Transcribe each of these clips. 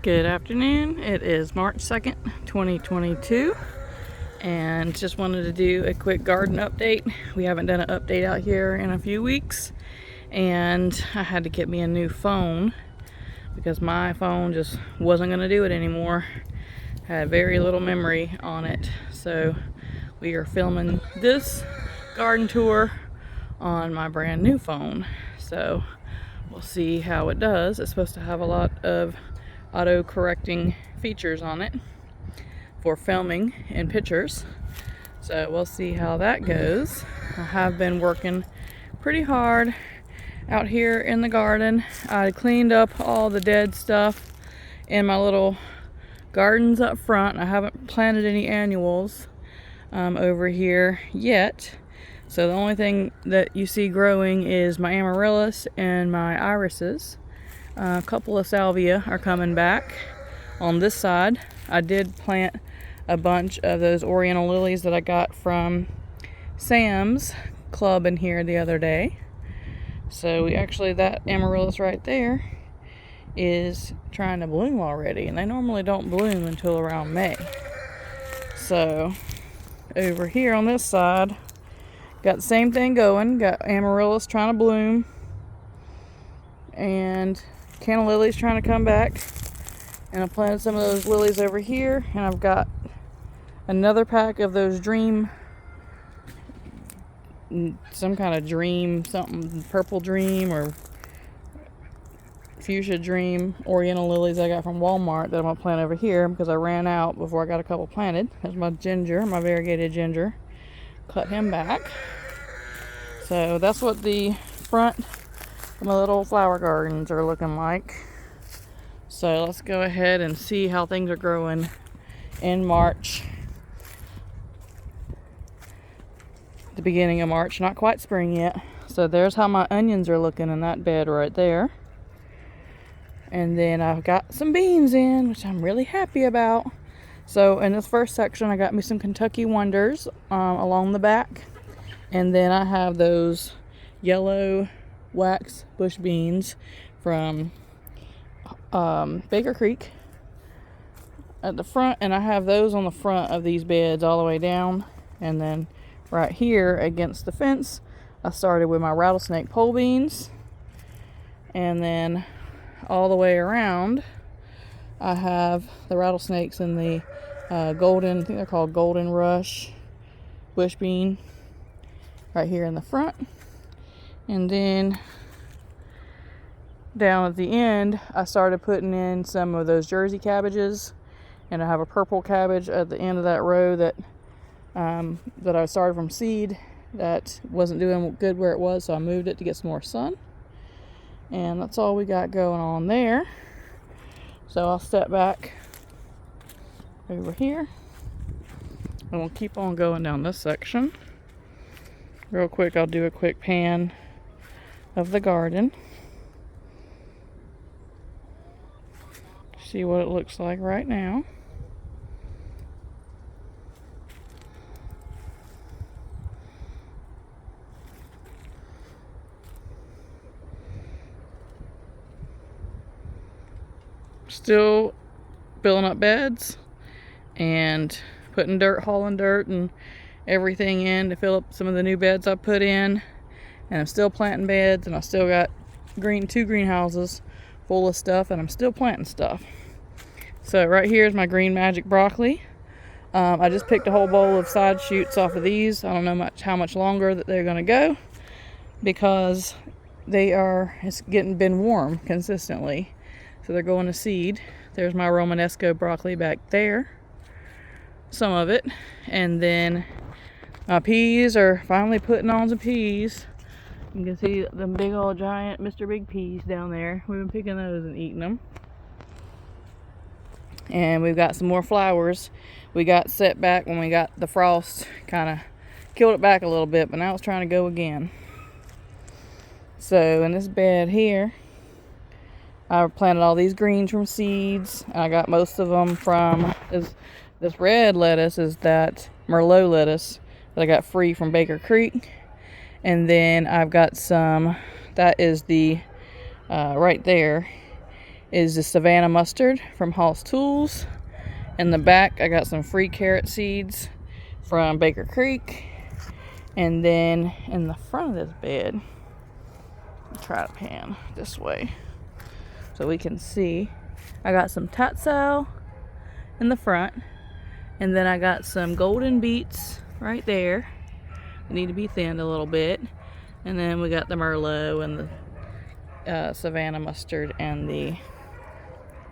Good afternoon. It is March 2nd, 2022, and just wanted to do a quick garden update. We haven't done an update out here in a few weeks, and I had to get me a new phone because my phone just wasn't going to do it anymore. Had very little memory on it, so we are filming this garden tour on my brand new phone. So we'll see how it does. It's supposed to have a lot of auto-correcting features on it for filming and pictures, so we'll see how that goes. I have been working pretty hard out here in the garden. I cleaned up all the dead stuff in my little gardens up front. I haven't planted any annuals over here yet, so the only thing that you see growing is my amaryllis and my irises. A couple of salvia are coming back on this side. I did plant a bunch of those oriental lilies that I got from Sam's Club in here the other day. So that amaryllis right there is trying to bloom already, and they normally don't bloom until around May. So over here on this side, got the same thing going. Got amaryllis trying to bloom, and canna lilies trying to come back. And I planted some of those lilies over here, and I've got another pack of those some kind of dream, something purple dream or fuchsia dream oriental lilies I got from Walmart that I'm gonna plant over here because I ran out before I got a couple planted. There's my ginger, my variegated ginger. Cut him back. So that's what the front of my little flower gardens are looking like. So let's go ahead and see how things are growing in March. The beginning of March, not quite spring yet. So there's how my onions are looking in that bed right there. And then I've got some beans in, which I'm really happy about. So in this first section, I got me some Kentucky Wonders along the back. And then I have those yellow wax bush beans from Baker Creek at the front. And I have those on the front of these beds all the way down. And then right here against the fence, I started with my rattlesnake pole beans. And then all the way around, I have the rattlesnakes and the golden, I think they're called Golden Rush bush bean right here in the front. And then down at the end, I started putting in some of those Jersey cabbages, and I have a purple cabbage at the end of that row that I started from seed that wasn't doing good where it was, so I moved it to get some more sun. And that's all we got going on there. So I'll step back over here, and we'll keep on going down this section. Real quick, I'll do a quick pan of the garden. See what it looks like right now. Still filling up beds and putting hauling dirt and everything in to fill up some of the new beds I put in. And I'm still planting beds, and I still got two greenhouses full of stuff, and I'm still planting stuff. So right here is my green magic broccoli. I just picked a whole bowl of side shoots off of these. I don't know how much longer that they're going to go because it's been warm consistently. So they're going to seed. There's my Romanesco broccoli back there. Some of it. And then my peas are finally putting on some peas. You can see the big old giant Mr. Big peas down there. We've been picking those and eating them. And we've got some more flowers. We got set back when we got the frost, kind of killed it back a little bit, but now it's trying to go again. So in this bed here, I planted all these greens from seeds. I got most of them from this red lettuce is that Merlot lettuce that I got free from Baker Creek. And then I've got some, that is the right there is the Savannah mustard from Hall's Tools. In the back, I got some free carrot seeds from Baker Creek. And then in the front of this bed, I'll try to pan this way so we can see. I got some tatsel in the front, and then I got some golden beets right there. They need to be thinned a little bit. And then we got the Merlot and the Savannah mustard and the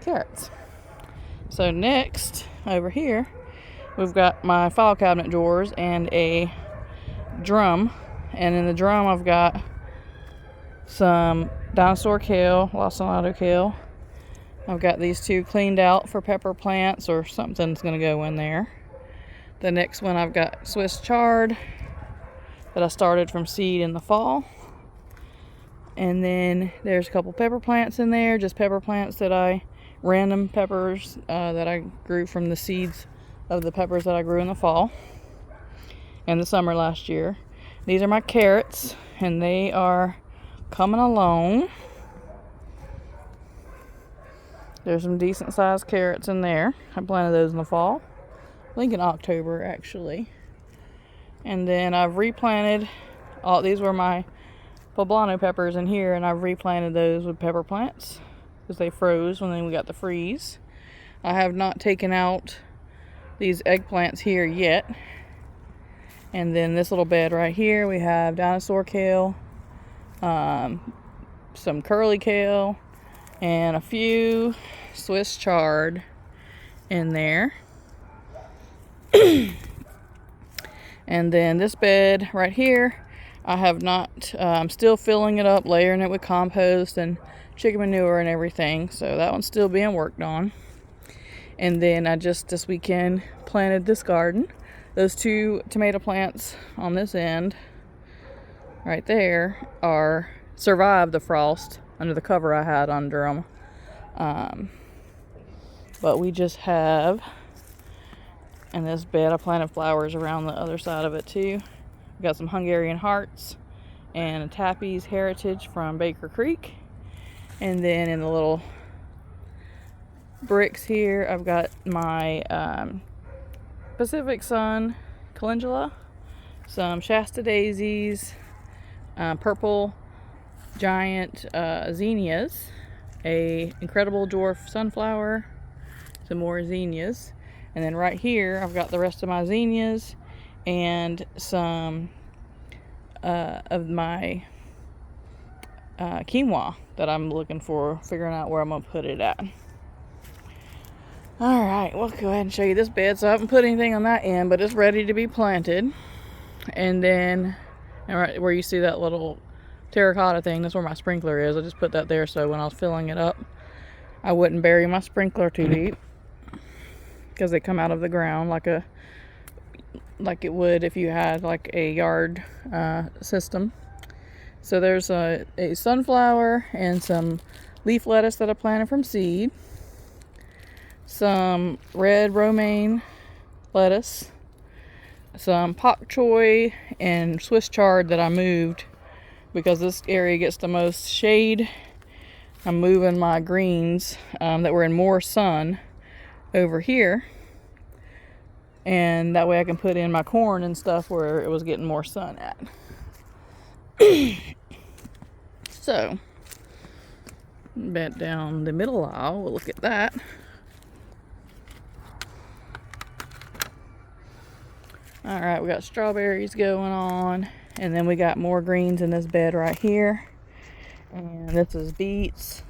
carrots. So next, over here, we've got my file cabinet drawers and a drum. And in the drum, I've got some Dinosaur Kale, Untitled Kale. I've got these two cleaned out for pepper plants or something's going to go in there. The next one, I've got Swiss chard that I started from seed in the fall. And then there's a couple pepper plants in there, just pepper plants that random peppers that I grew from the seeds of the peppers that I grew in the fall and the summer last year. These are my carrots, and they are coming along. There's some decent sized carrots in there. I planted those in the fall. I think in October, actually. And then I've replanted these were my poblano peppers in here, and I've replanted those with pepper plants because they froze when we got the freeze. I have not taken out these eggplants here yet. And then this little bed right here, we have Dinosaur Kale, some curly kale, and a few Swiss chard in there. And then this bed right here, I have not, I'm still filling it up, layering it with compost and chicken manure and everything. So that one's still being worked on. And then I just this weekend planted this garden. Those two tomato plants on this end right there survived the frost under the cover I had under them. But we just have, in this bed, I planted flowers around the other side of it too. We got some Hungarian hearts and a Tappy's Heritage from Baker Creek. And then in the little bricks here, I've got my Pacific Sun calendula, some Shasta daisies, purple giant zinnias, a incredible dwarf sunflower, some more zinnias, and then right here I've got the rest of my zinnias and some of my quinoa that I'm figuring out where I'm gonna put it at. Alright, we'll go ahead and show you this bed. So I haven't put anything on that end, but it's ready to be planted. And then, right where you see that little terracotta thing, that's where my sprinkler is. I just put that there so when I was filling it up, I wouldn't bury my sprinkler too deep, because they come out of the ground like it would if you had like a yard system. So there's a sunflower and some leaf lettuce that I planted from seed. Some red romaine lettuce, some pak choi and Swiss chard that I moved because this area gets the most shade. I'm moving my greens that were in more sun over here, and that way I can put in my corn and stuff where it was getting more sun at. So, bent down the middle aisle, we'll look at that. Alright, we got strawberries going on, and then we got more greens in this bed right here. And this is beets,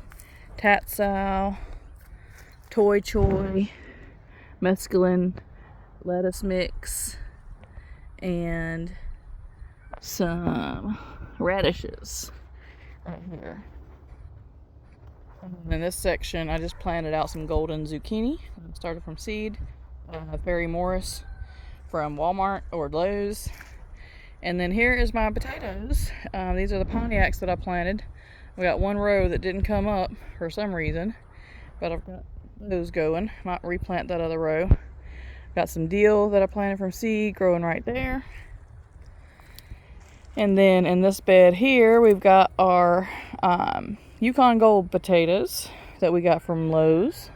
tatsel, toy choy, mesclun, lettuce mix, and some radishes right here. And in this section, I just planted out some golden zucchini. I started from seed, Perry Morris from Walmart or Lowe's. And then here is my potatoes. These are the Pontiacs that I planted. We got one row that didn't come up for some reason, but I've got those going. Might replant that other row. Got some dill that I planted from seed growing right there. And then in this bed here, we've got our Yukon Gold potatoes. that we got from Lowe's.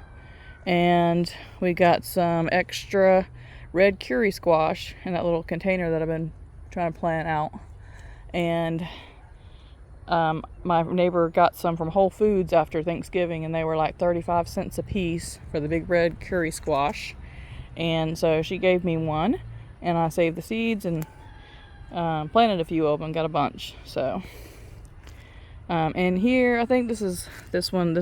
And we got some extra red curry squash in that little container that I've been trying to plant out. And my neighbor got some from Whole Foods after Thanksgiving, and they were like 35 cents a piece for the big red curry squash. And so she gave me one, and I saved the seeds and planted a few of them, got a bunch. So and here, I think this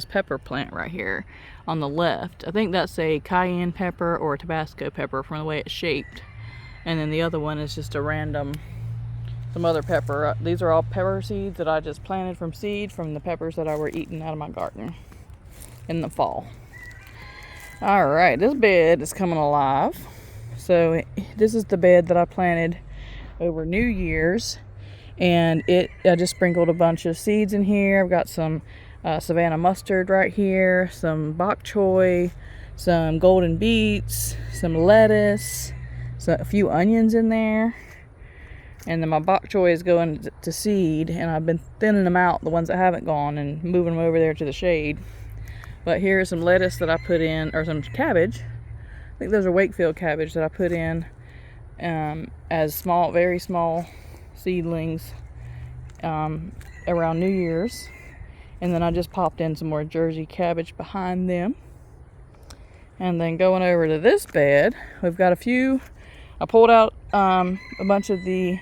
pepper plant right here on the left, I think that's a cayenne pepper or a Tabasco pepper from the way it's shaped. And then the other one is just a random, some other pepper. These are all pepper seeds that I just planted from seed from the peppers that I were eating out of my garden in the fall. All right, this bed is coming alive. So this is the bed that I planted over New Year's. And I just sprinkled a bunch of seeds in here. I've got some Savannah mustard right here, some bok choy, some golden beets, some lettuce, a few onions in there. And then my bok choy is going to seed, and I've been thinning them out, the ones that haven't gone, and moving them over there to the shade. But here's some lettuce that I put in, or some cabbage. I think those are Wakefield cabbage that I put in as small, very small seedlings around New Year's. And then I just popped in some more Jersey cabbage behind them. And then going over to this bed, we've got a few. I pulled out a bunch of the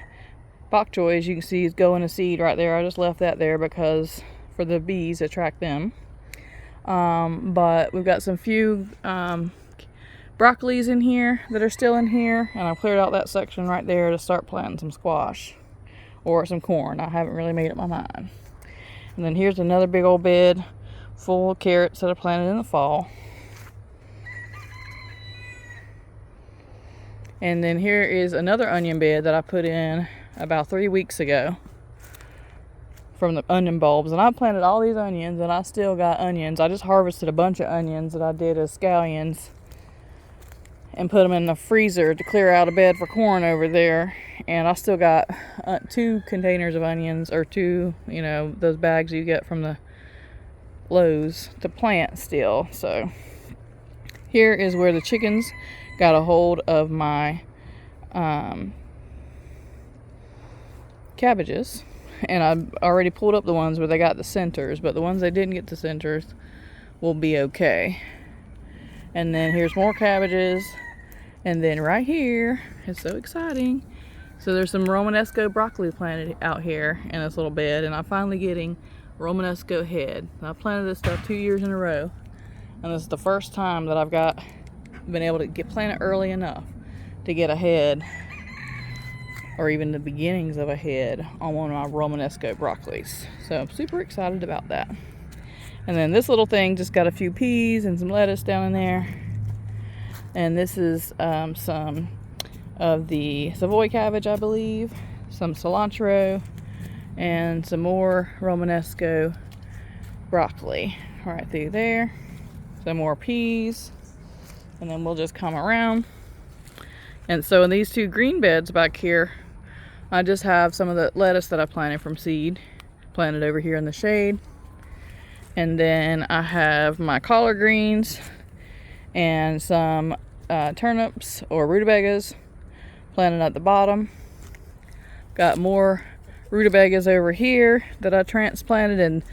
bok choy, as you can see, is going to seed right there. I just left that there because for the bees, attract them. But we've got some few broccolis in here that are still in here, and I cleared out that section right there to start planting some squash or some corn. I haven't really made up my mind. And then here's another big old bed full of carrots that I planted in the fall. And then here is another onion bed that I put in about 3 weeks ago from the onion bulbs. And I planted all these onions, and I still got onions. I just harvested a bunch of onions that I did as scallions and put them in the freezer to clear out a bed for corn over there. And I still got 2 containers of onions, or 2, those bags you get from the Lowe's to plant still. So here is where the chickens got a hold of my cabbages. And I've already pulled up the ones where they got the centers, but the ones they didn't get the centers will be okay. And then here's more cabbages. And then right here, it's so exciting. So there's some Romanesco broccoli planted out here in this little bed, and I'm finally getting Romanesco head. I planted this stuff 2 years in a row, and this is the first time that I've been able to plant it early enough to get a head, or even the beginnings of a head, on one of my Romanesco broccolis. So I'm super excited about that. And then this little thing just got a few peas and some lettuce down in there. And this is some of the Savoy cabbage, I believe, some cilantro, and some more Romanesco broccoli right through there. Some more peas, and then we'll just come around. And so in these 2 green beds back here, I just have some of the lettuce that I planted from seed, planted over here in the shade. And then I have my collard greens and some turnips or rutabagas planted at the bottom. Got more rutabagas over here that I transplanted, and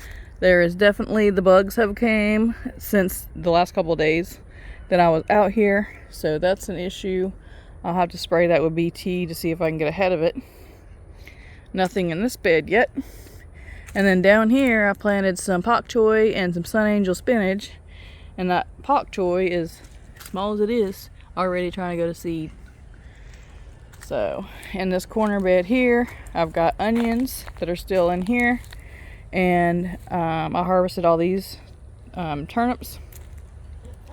there is definitely, the bugs have came since the last couple of days that I was out here, so that's an issue. I'll have to spray that with BT to see if I can get ahead of it. Nothing in this bed yet. And then down here I planted some pak choy and some sun angel spinach, and that pak choy is, small as it is, already trying to go to seed. So in this corner bed here, I've got onions that are still in here, and I harvested all these turnips,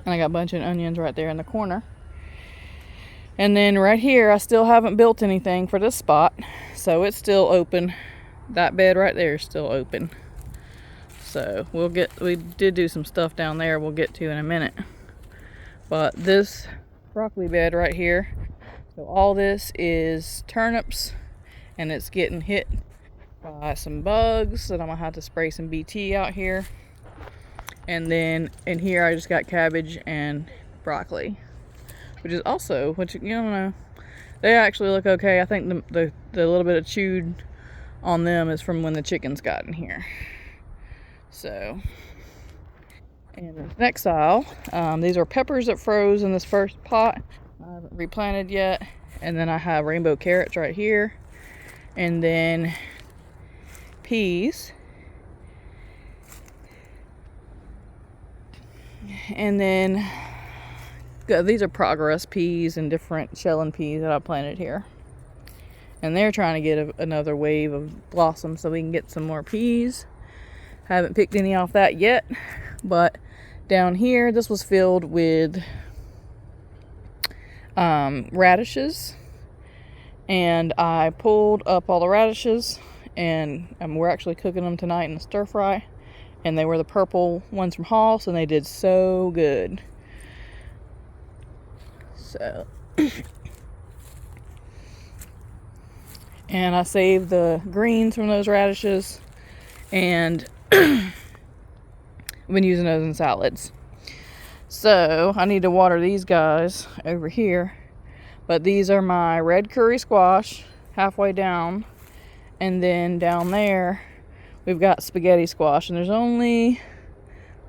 and I got a bunch of onions right there in the corner. And then right here, I still haven't built anything for this spot, so it's still open. That bed right there is still open. So we did do some stuff down there we'll get to in a minute. But this broccoli bed right here, so all this is turnips, and it's getting hit by some bugs that I'm gonna have to spray some BT out here. And then in here I just got cabbage and broccoli, which is also, which, you know, they actually look okay. I think the little bit of chewed on them is from when the chickens got in here. So, and the next aisle, these are peppers that froze in this first pot. I haven't replanted yet. And then I have rainbow carrots right here. And then peas. And then these are progress peas and different shelling peas that I planted here. And they're trying to get another wave of blossom so we can get some more peas. Haven't picked any off that yet, but down here this was filled with radishes, and I pulled up all the radishes, and we're actually cooking them tonight in a stir fry. And they were the purple ones from Hoss, and they did so good. So, and I saved the greens from those radishes, and I've been using those in salads. So I need to water these guys over here. But these are my red curry squash halfway down, and then down there we've got spaghetti squash, and there's only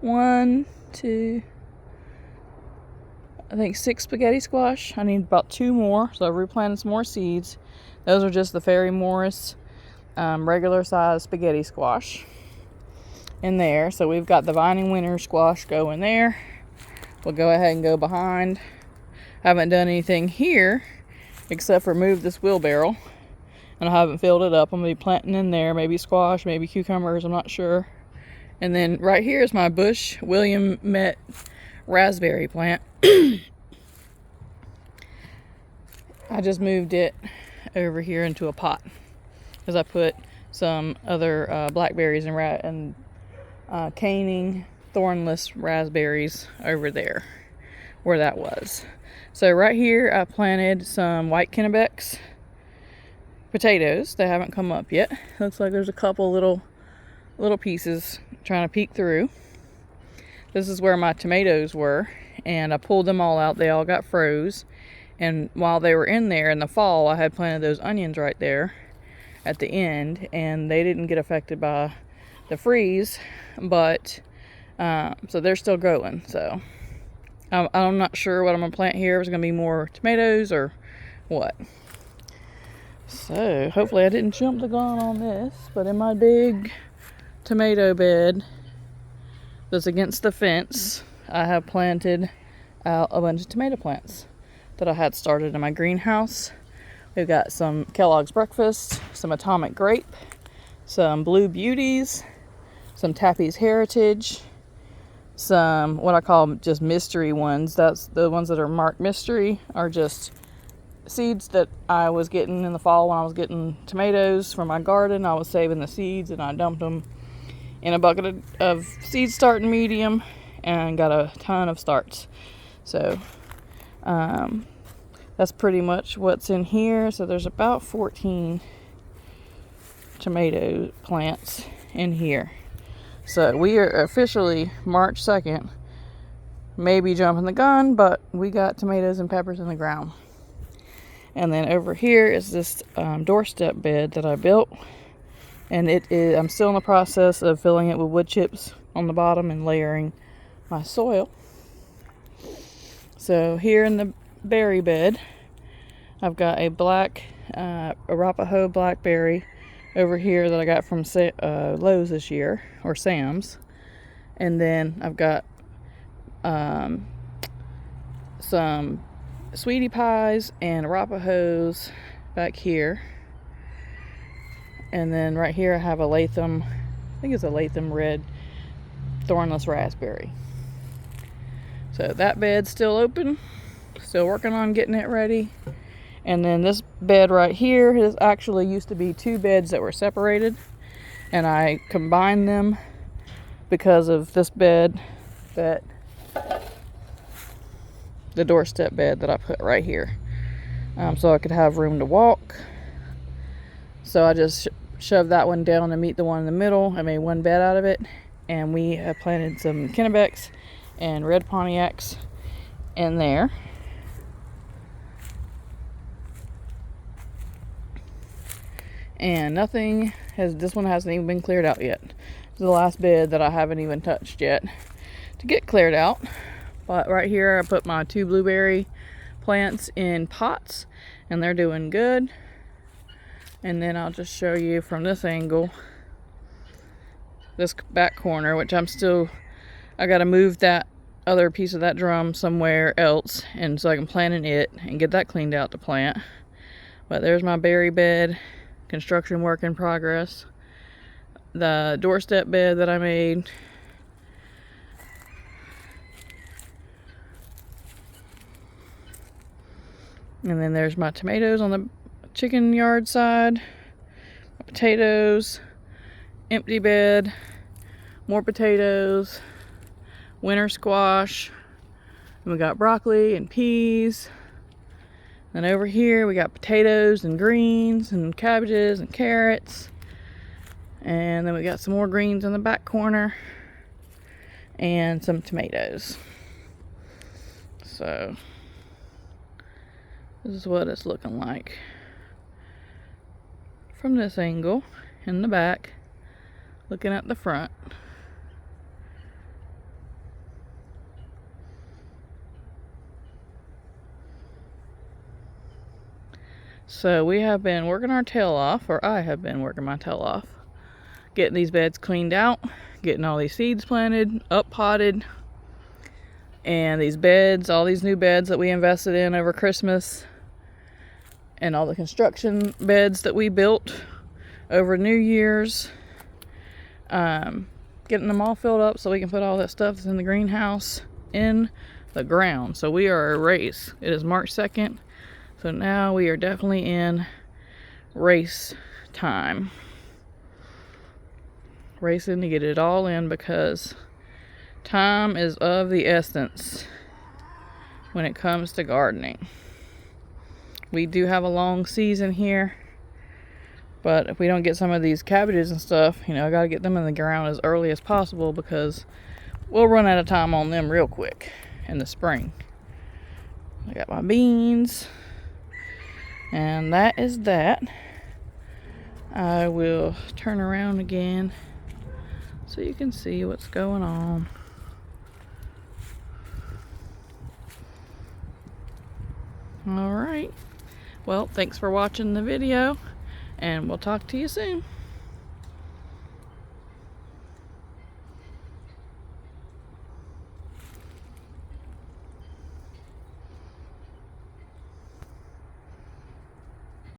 6 spaghetti squash. I need about 2 more, so I've replanted some more seeds. Those are just the Fairy Morris regular size spaghetti squash in there. So we've got the Vining Winter squash going there. We'll go ahead and go behind. Haven't done anything here except for move this wheelbarrow, and I haven't filled it up. I'm going to be planting in there, maybe squash, maybe cucumbers, I'm not sure. And then right here is my Bush Willamette raspberry plant. I just moved it over here into a pot because I put some other blackberries and caning thornless raspberries over there where that was. So right here I planted some white Kennebecs potatoes. They haven't come up yet. Looks like there's a couple little pieces trying to peek through. This is where my tomatoes were, and I pulled them all out. They all got froze, and while they were in there in the fall, I had planted those onions right there at the end, and they didn't get affected by the freeze, but so they're still growing. So I'm not sure what I'm gonna plant here. Is it gonna be more tomatoes or what? So hopefully I didn't jump the gun on this, but in my big tomato bed that's against the fence, I have planted out a bunch of tomato plants that I had started in my greenhouse. We've got some Kellogg's Breakfast, some Atomic Grape, some Blue Beauties, some Tappy's Heritage, some what I call just mystery ones. That's the ones that are marked mystery, are just seeds that I was getting in the fall when I was getting tomatoes from my garden. I was saving the seeds and I dumped them in a bucket of seed starting medium and got a ton of starts. So that's pretty much what's in here. So there's about 14 tomato plants in here. So we are officially March 2nd, maybe jumping the gun, but we got tomatoes and peppers in the ground. And then over here is this doorstep bed that I built, and I'm still in the process of filling it with wood chips on the bottom and layering my soil. So here in the berry bed, I've got a black Arapaho blackberry over here that I got from Lowe's this year, or Sam's. And then I've got some sweetie pies and Arapahos back here. And then right here I have a Latham, I think it's a Latham red thornless raspberry. So that bed's still open, still working on getting it ready. And then this bed right here is actually used to be 2 beds that were separated, and I combined them because of this bed, that the doorstep bed that I put right here, so I could have room to walk. So I just shoved that one down to meet the one in the middle. I made one bed out of it, and we have planted some Kennebecks and red Pontiacs in there. And nothing this one hasn't even been cleared out yet. This is the last bed that I haven't even touched yet to get cleared out. But right here I put my 2 blueberry plants in pots, and they're doing good. And then I'll just show you from this angle, this back corner, which I gotta move that other piece of that drum somewhere else, and so I can plant in it and get that cleaned out to plant. But there's my berry bed, construction work in progress. The doorstep bed that I made. And then there's my tomatoes on the chicken yard side, my potatoes, empty bed, more potatoes, winter squash, and we got broccoli and peas. Then over here we got potatoes and greens and cabbages and carrots. And then we got some more greens in the back corner and some tomatoes. So this is what it's looking like from this angle in the back, looking at the front. So we have been working our tail off, or I have been working my tail off, getting these beds cleaned out, getting all these seeds planted, up potted, and these beds, all these new beds that we invested in over Christmas, and all the construction beds that we built over New Year's, getting them all filled up so we can put all that stuff that's in the greenhouse in the ground. So we are a race. It is March 2nd, so now we are definitely in race time. Racing to get it all in, because time is of the essence when it comes to gardening. We do have a long season here, but if we don't get some of these cabbages and stuff, I gotta get them in the ground as early as possible, because we'll run out of time on them real quick in the spring. I got my beans, and that is that. I will turn around again so you can see what's going on. All right. Well, thanks for watching the video, and we'll talk to you soon.